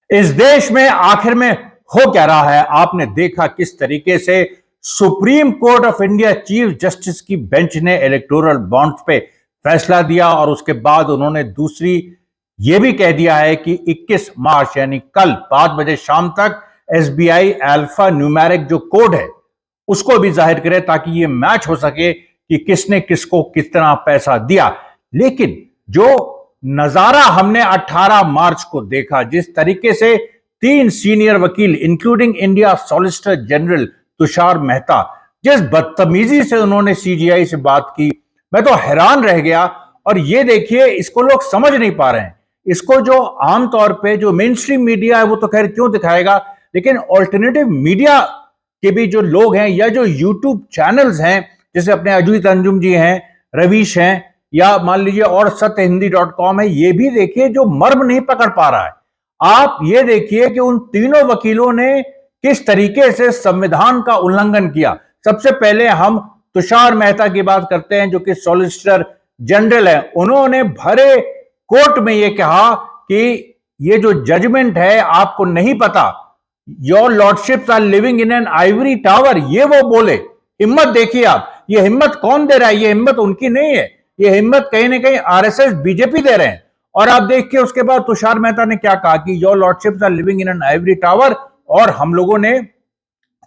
इस देश में आखिर में हो क्या रहा है? आपने देखा किस तरीके से supreme court of India chief justice की बेंच ने इलेक्टोरल बॉन्ड्स पे फैसला दिया और उसके बाद उन्होंने दूसरी ये भी कह दिया है कि 21 मार्च यानी कल 5 बजे शाम तक एसबीआई अल्फा न्यूमेरिक जो कोड है उसको भी जाहिर करे ताकि ये मैच हो सके कि किसने किसको कितना पैसा दिया। लेकिन जो नजारा हमने 18 मार्च को देखा, जिस तरीके से 3 सीनियर वकील including India solicitor general Tushar Mehta जिस बदतमीजी से उन्होंने सीजीआई से बात की, मैं तो हैरान रह गया। और ये देखिए, इसको लोग समझ नहीं पा रहे हैं। इसको जो आमतौर पे जो मेन स्ट्रीम मीडिया है वो तो खैर क्यों दिखाएगा, लेकिन ऑल्टरनेटिव मीडिया के भी जो लोग हैं या जो यूट्यूब चैनल्स हैं, जैसे अपने अजूत अंजुम जी हैं, रवीश हैं, या मान लीजिए और सत्यहिंदी.com है, ये भी देखिए जो मर्म नहीं पकड़ पा रहा है। आप ये देखिए कि उन तीनों वकीलों ने किस तरीके से संविधान का उल्लंघन किया। सबसे पहले हम तुषार मेहता की बात करते हैं जो कि सॉलिसिटर जनरल है। उन्होंने भरे कोर्ट में यह कहा कि ये जो जजमेंट है आपको नहीं पता, your lordships are living in an ivory tower, ये वो बोले। हिम्मत देखिए आप, ये हिम्मत कौन दे रहा है? ये हिम्मत उनकी नहीं है, ये हिम्मत कहीं ना कहीं आरएसएस बीजेपी दे रहे हैं। और आप देखिए उसके बाद तुषार मेहता ने क्या कहा कि your lordships are living in an ivory tower, और हम लोगों ने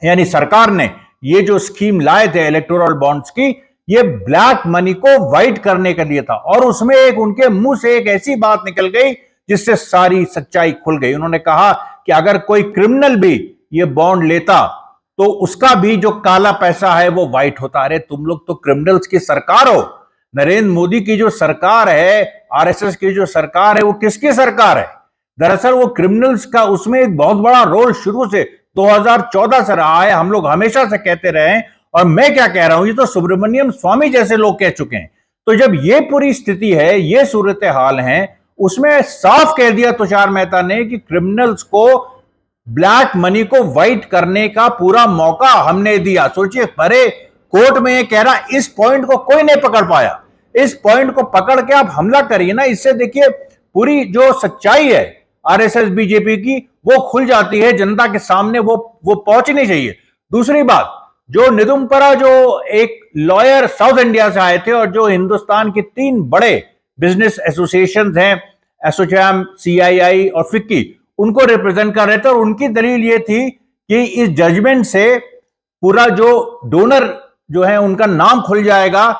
यानी सरकार ने ये जो स्कीम लाए थे इलेक्टोरल बॉन्ड्स की, ये ब्लैक मनी को व्हाइट करने के लिए था। और उसमें एक उनके मुंह से एक ऐसी बात निकल गई जिससे सारी सच्चाई खुल गई। उन्होंने कहा कि अगर कोई क्रिमिनल भी ये बॉन्ड लेता तो उसका भी जो काला पैसा है वो व्हाइट होता। अरे तुम लोग तो क्रिमिनल्स की सरकार हो। नरेंद्र मोदी की जो सरकार है, आरएसएस की जो सरकार है, वो किसकी सरकार है? दरअसल वो क्रिमिनल्स का उसमें एक बहुत बड़ा रोल शुरू से 2014 से रहा है। हम लोग हमेशा से कहते रहे हैं, और मैं क्या कह रहा हूं, ये तो सुब्रमण्यम स्वामी जैसे लोग कह चुके हैं। तो जब ये पूरी स्थिति है, ये सूरत हाल है, उसमें साफ कह दिया तुषार मेहता ने कि क्रिमिनल्स को ब्लैक मनी को व्हाइट करने का पूरा मौका हमने दिया। सोचिए, परे कोर्ट में ये कह रहा, इस पॉइंट को कोई नहीं पकड़ पाया। इस पॉइंट को पकड़ के आप हमला करिए ना, इससे देखिए पूरी जो सच्चाई है आरएसएस बीजेपी की वो खुल जाती है जनता के सामने, वो पहुंचनी चाहिए। दूसरी बात, जो निदुम्परा जो एक लॉयर साउथ इंडिया से आए थे और जो हिंदुस्तान के 3 बड़े बिजनेस एसोसिएशन हैं, एसोचैम, सीआईआई और फिक्की, उनको रिप्रेजेंट कर रहे थे। और उनकी दलील ये थी कि इस जजमेंट से पूरा जो डोनर जो है उनका नाम खुल जाएगा,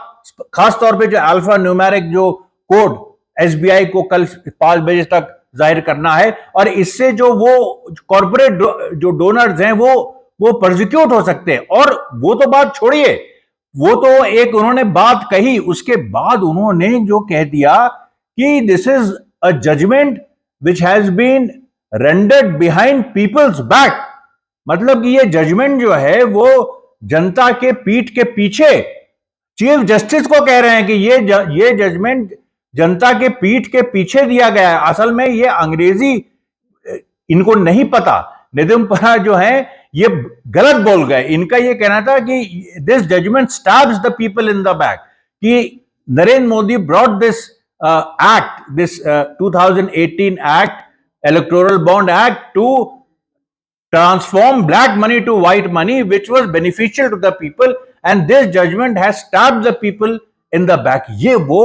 खासतौर पे जो अल्फा न्यूमेरिक जो कोड एसबीआई को कल 5 बजे तक जाहिर करना है, और इससे जो वो कॉर्पोरेट जो डोनर्स हैं वो प्रोसिक्यूट हो सकते हैं। और वो तो बात छोड़िए, वो तो एक उन्होंने बात कही, उसके बाद उन्होंने जो कह दिया कि this is a judgment which has been rendered behind people's back. मतलब कि ये जजमेंट जो है वो जनता के पीठ के पीछे, चीफ जस्टिस को कह रहे हैं कि ये जजमेंट जनता के पीठ के पीछे दिया गया है। असल में ये अंग्रेजी इनको नहीं पता। निदुम्परा जो है ये गलत बोल गए। इनका ये कहना था कि this judgement stabs the people in the back, कि Narendra Modi brought this act, this 2018 act, electoral bond act, to transform black money to white money, which was beneficial to the people, and this judgment has stabbed the people in the back। ये वो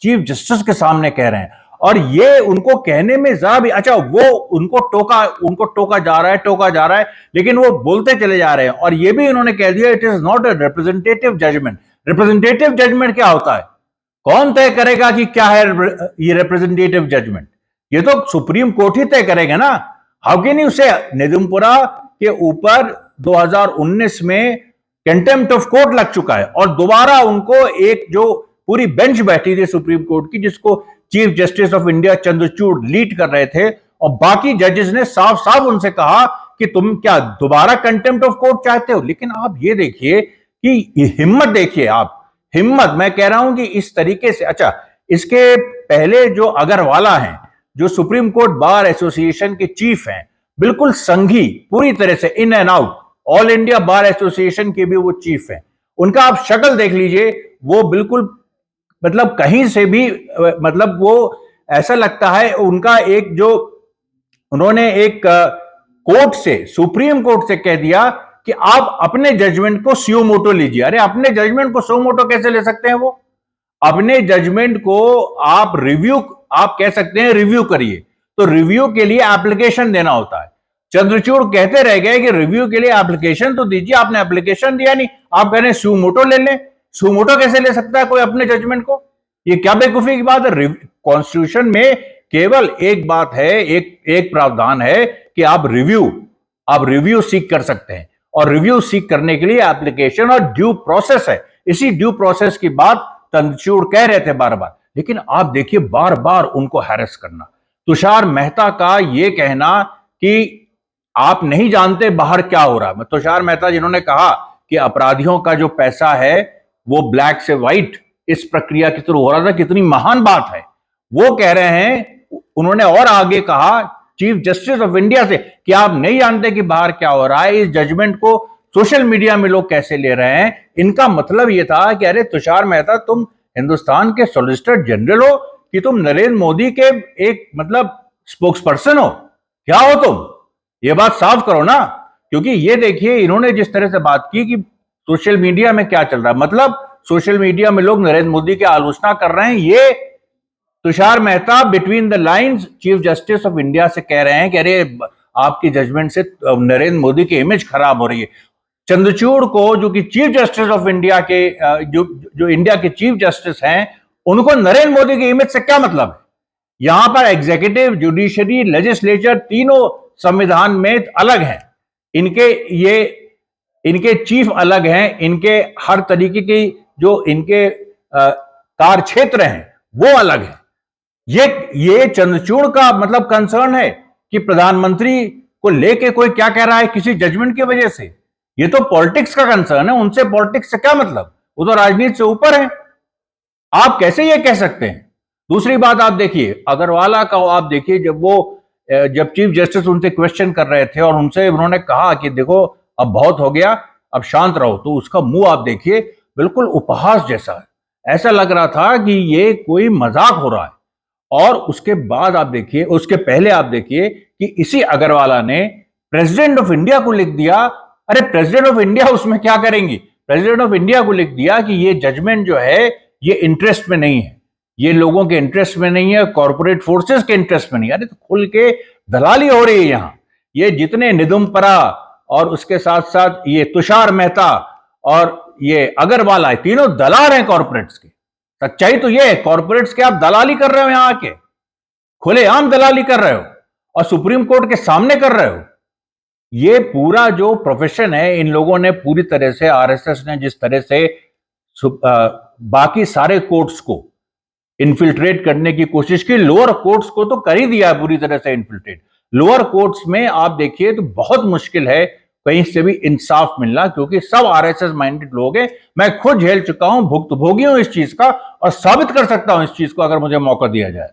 chief justice के सामने कह रहे हैं। और ये उनको कहने में जरा भी, अच्छा वो उनको टोका जा रहा है, लेकिन वो बोलते चले जा रहे हैं। और ये भी उन्होंने कह दिया, it is not a representative judgment. Representative judgment क्या होता है? कौन तय करेगा कि क्या है ये रिप्रेजेंटेटिव जजमेंट? ये तो सुप्रीम कोर्ट ही तय करेगा ना। हाउ कैन यू से? निदुम्परा के ऊपर 2019 में कंटेम्प्ट ऑफ कोर्ट लग चुका है, और दोबारा उनको एक जो पूरी बेंच बैठी थी सुप्रीम कोर्ट की, जिसको chief justice of India Chandrachud lead कर रहे थे, और बाकी जजेस ने साफ साफ उनसे कहा कि तुम क्या दोबारा कंटेम्प्ट ऑफ कोर्ट चाहते हो? लेकिन आप ये देखिए कि हिम्मत देखिए आप, हिम्मत, मैं कह रहा हूं कि इस तरीके से। अच्छा, इसके पहले जो अगरवाला हैं, जो सुप्रीम कोर्ट बार एसोसिएशन के चीफ हैं, बिल्कुल संघी, पूरी तरह से in and out, all India bar association के भी वो चीफ हैं। उनका आप शक्ल देख लीजिए, वो बिल्कुल मतलब कहीं से भी, मतलब वो ऐसा लगता है उनका एक जो उन्होंने एक कोर्ट से, सुप्रीम कोर्ट से कह दिया कि आप अपने जजमेंट को सुओ मोटो लीजिए। अरे अपने जजमेंट को सुओ मोटो कैसे ले सकते हैं? वो अपने जजमेंट को आप रिव्यू, आप कह सकते हैं रिव्यू करिए, तो रिव्यू के लिए एप्लीकेशन देना होता है। चंद्रचूड़ कहते रह गए कि रिव्यू के लिए एप्लीकेशन तो दीजिए, आपने एप्लीकेशन दिया नहीं, आप कह रहे हैं सुओ मोटो ले लें। सुओ मोटो कैसे ले सकता है कोई अपने जजमेंट को? ये क्या बेवकूफी की बात है? कॉन्स्टिट्यूशन में केवल एक बात है, एक प्रावधान है कि आप रिव्यू सीख कर सकते हैं, और रिव्यू सीख करने के लिए एप्लीकेशन और ड्यू प्रोसेस है। इसी ड्यू प्रोसेस की बात चंद्रचूड़ कह रहे थे बार बार, लेकिन आप देखिए बार बार उनको हैरेस करना। तुषार मेहता का यह कहना कि आप नहीं जानते बाहर क्या हो रहा है। तुषार मेहता जिन्होंने कहा कि अपराधियों का जो पैसा है वो ब्लैक से व्हाइट इस प्रक्रिया के थ्रू हो रहा था, कितनी महान बात है वो कह रहे हैं। उन्होंने और आगे कहा चीफ जस्टिस ऑफ इंडिया से कि आप नहीं जानते कि बाहर क्या हो रहा है, इस जजमेंट को सोशल मीडिया में लोग कैसे ले रहे हैं। इनका मतलब यह था कि अरे तुषार मेहता, तुम हिंदुस्तान के सॉलिसिटर जनरल हो कि तुम नरेंद्र मोदी के एक मतलब स्पोक्स पर्सन हो? क्या हो तुम? ये बात साफ करो ना। क्योंकि ये देखिए इन्होंने जिस तरह से बात की कि सोशल मीडिया में क्या चल रहा है, मतलब सोशल मीडिया में लोग नरेंद्र मोदी की आलोचना कर रहे हैं। ये Tushar Mehta between the lines chief justice of India से कह रहे हैं कि अरे आपकी जजमेंट से नरेंद्र मोदी की इमेज खराब हो रही है। चंद्रचूड़ को, जो कि चीफ जस्टिस ऑफ इंडिया के जो इंडिया के चीफ जस्टिस हैं, उनको नरेंद्र मोदी की इमेज से क्या मतलब है? यहां पर एग्जीक्यूटिव, जुडिशरी, लेजिस्लेचर तीनों संविधान में अलग हैं। इनके चीफ अलग हैं, इनके हर तरीके की जो इनके कार्य क्षेत्र हैं वो अलग है। ये चंद्रचूड़ का मतलब कंसर्न है कि प्रधानमंत्री को लेके कोई क्या कह रहा है किसी जजमेंट की वजह से। ये तो पॉलिटिक्स का कंसर्न है, उनसे पॉलिटिक्स से क्या मतलब? वो तो राजनीति से ऊपर है। आप कैसे ये कह सकते हैं? दूसरी बात आप देखिए अग्रवाला का, आप देखिए जब चीफ जस्टिस उनसे क्वेश्चन कर रहे थे और उनसे उन्होंने कहा कि देखो अब बहुत हो गया, अब शांत रहो, तो उसका मुंह आप देखिए बिल्कुल उपहास जैसा है। ऐसा लग रहा था कि ये कोई मजाक हो रहा है। और उसके बाद आप देखिए, उसके पहले आप देखिए कि इसी अग्रवाला ने प्रेसिडेंट ऑफ इंडिया को लिख दिया। अरे प्रेसिडेंट ऑफ इंडिया उसमें क्या करेंगी? प्रेसिडेंट ऑफ इंडिया को लिख दिया कि ये जजमेंट जो है ये इंटरेस्ट में नहीं है, ये लोगों के इंटरेस्ट में नहीं है, कॉर्पोरेट फोर्सेस के इंटरेस्ट में नहीं है। अरे तो खुल के दलाली हो रही है यहां। ये जितने निदुमपरा और उसके साथ साथ ये तुषार मेहता और ये अग्रवाला है, तीनों दलाल हैं कॉर्पोरेट्स के। सच्चाई तो ये है, कॉर्पोरेट्स के आप दलाली कर रहे हो, यहां आके खुलेआम दलाली कर रहे हो और सुप्रीम कोर्ट के सामने कर रहे हो। ये पूरा जो प्रोफेशन है, इन लोगों ने पूरी तरह से, आरएसएस ने जिस तरह से बाकी सारे कोर्ट्स को इन्फिल्ट्रेट करने की कोशिश की, लोअर कोर्ट्स को तो कर ही दिया है पूरी तरह से इन्फिल्ट्रेट। लोअर कोर्ट्स में आप देखिए तो बहुत मुश्किल है कहीं से भी इंसाफ मिलना, क्योंकि सब आरएसएस माइंडेड लोग हैं। मैं खुद झेल चुका हूं, भुक्तभोगी हूं इस चीज का, और साबित कर सकता हूं इस चीज को अगर मुझे मौका दिया जाए।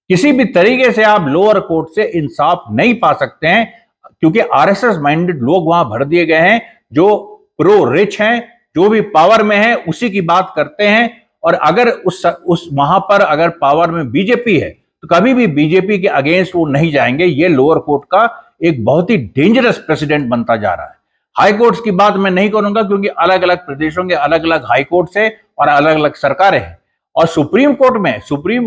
किसी भी तरीके से आप लोअर कोर्ट से इंसाफ नहीं पा सकते हैं, क्योंकि आरएसएस माइंडेड लोग वहां भर दिए गए हैं, जो प्रो रिच हैं, जो भी पावर में है उसी की बात करते हैं। और अगर उस वहां पर अगर पावर में बीजेपी है तो कभी भी बीजेपी के अगेंस्ट वो नहीं जाएंगे। ये लोअर कोर्ट का एक बहुत ही डेंजरस प्रेसिडेंट बनता जा रहा है। हाई कोर्ट्स की बात मैं नहीं करूंगा, क्योंकि अलग अलग प्रदेशों के अलग अलग हाई कोर्ट्स है और अलग अलग सरकारें हैं। और सुप्रीम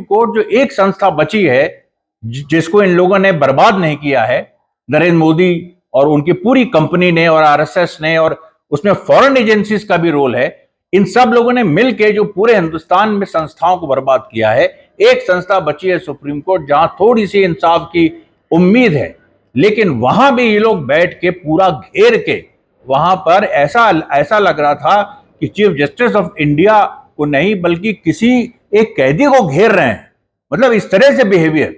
कोर्ट जो एक संस्था बची है जिसको इन लोगों ने बर्बाद नहीं किया है, नरेंद्र मोदी और उनकी पूरी कंपनी ने और आरएसएस ने, और उसमें फॉरेन एजेंसीज का भी रोल है। इन सब लोगों ने मिलकर जो पूरे हिंदुस्तान में संस्थाओं को बर्बाद किया है। एक संस्था बची है सुप्रीम कोर्ट, जहां थोड़ी सी इंसाफ की उम्मीद है, लेकिन वहां भी ये लोग बैठ के पूरा घेर के, वहां पर ऐसा लग रहा था कि चीफ जस्टिस ऑफ इंडिया को नहीं बल्कि किसी एक कैदी को घेर रहे हैं। मतलब इस तरह से बिहेवियर,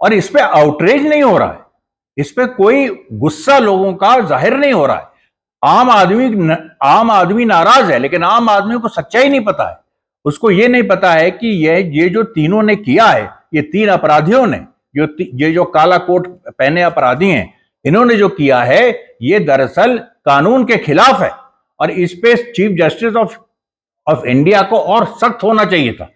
और इस पे आउटरेज नहीं हो रहा है, इस पे कोई गुस्सा लोगों का जाहिर नहीं हो रहा है। आम आदमी नाराज है, लेकिन आम आदमी को सच्चाई नहीं पता है। उसको ये नहीं पता है कि ये जो तीनों ने किया है, ये तीन अपराधियों ने, ये जो काला कोट पहने अपराधी हैं, इन्होंने जो किया है ये दरअसल कानून के खिलाफ है। और इस पे चीफ जस्टिस ऑफ इंडिया को और सख्त होना चाहिए था।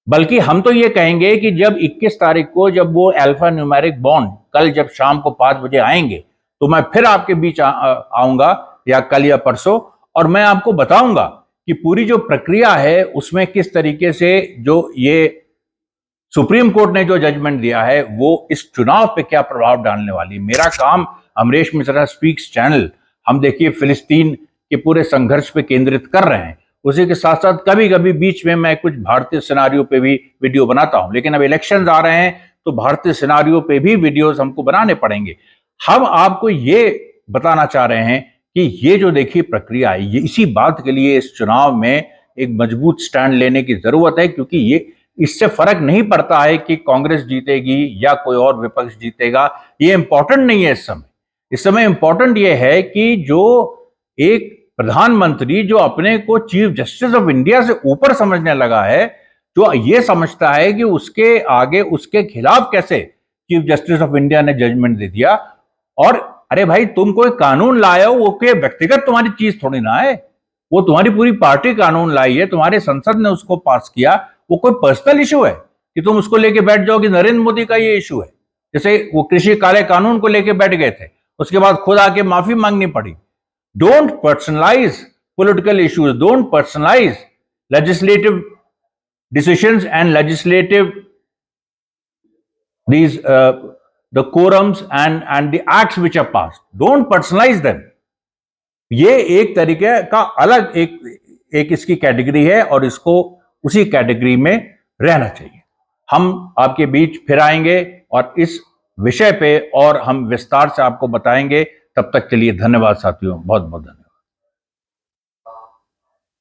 बल्कि हम तो ये कहेंगे कि जब 21 तारीख को जब वो अल्फा न्यूमेरिक बॉन्ड कल जब शाम को 5 बजे आएंगे तो मैं फिर आपके बीच आऊंगा या कल या परसों, और मैं आपको बताऊंगा कि पूरी जो प्रक्रिया है उसमें किस तरीके से जो ये सुप्रीम कोर्ट ने जो जजमेंट दिया है वो इस चुनाव पे क्या प्रभाव डालने वाली है। मेरा काम अमरीश मिश्रा स्पीक्स चैनल, हम देखिए फिलिस्तीन के पूरे संघर्ष पे केंद्रित कर रहे हैं, उसी के साथ साथ कभी कभी बीच में मैं कुछ भारतीय सिनारियों पे भी वीडियो बनाता हूं, लेकिन अब इलेक्शंस आ रहे हैं तो भारतीय सिनारियों पे भी वीडियोस हमको बनाने पड़ेंगे। हम आपको ये बताना चाह रहे हैं कि ये जो देखिए प्रक्रिया है, ये इसी बात के लिए इस चुनाव में एक मजबूत स्टैंड लेने की जरूरत है, क्योंकि ये इससे फर्क नहीं पड़ता है कि कांग्रेस जीतेगी या कोई और विपक्ष जीतेगा, ये इंपॉर्टेंट नहीं है इस समय। इस समय इंपॉर्टेंट ये है कि जो एक प्रधानमंत्री जो अपने को चीफ जस्टिस ऑफ इंडिया से ऊपर समझने लगा है, जो ये समझता है कि उसके आगे उसके खिलाफ कैसे चीफ जस्टिस ऑफ इंडिया ने जजमेंट दे दिया। और अरे भाई, तुम कोई कानून लाए हो, वो कोई व्यक्तिगत तुम्हारी चीज थोड़ी ना है, वो तुम्हारी पूरी पार्टी कानून लाई है, तुम्हारे संसद ने उसको पास किया। वो कोई पर्सनल इशू है कि तुम उसको लेके बैठ जाओ कि नरेंद्र मोदी का ये इशू है। जैसे वो कृषि काले कानून को लेके बैठ गए थे, उसके बाद खुद आके माफी मांगनी पड़ी। Don't personalise political issues, don't personalise legislative decisions and legislative these the quorums and the acts which are passed, don't personalize them। ये एक तरीके का अलग एक इसकी कैटेगरी है और इसको उसी कैटेगरी में रहना चाहिए। हम आपके बीच फिर आएंगे और इस विषय पे और हम विस्तार से आपको बताएंगे। तब तक के लिए धन्यवाद साथियों, बहुत बहुत धन्यवाद।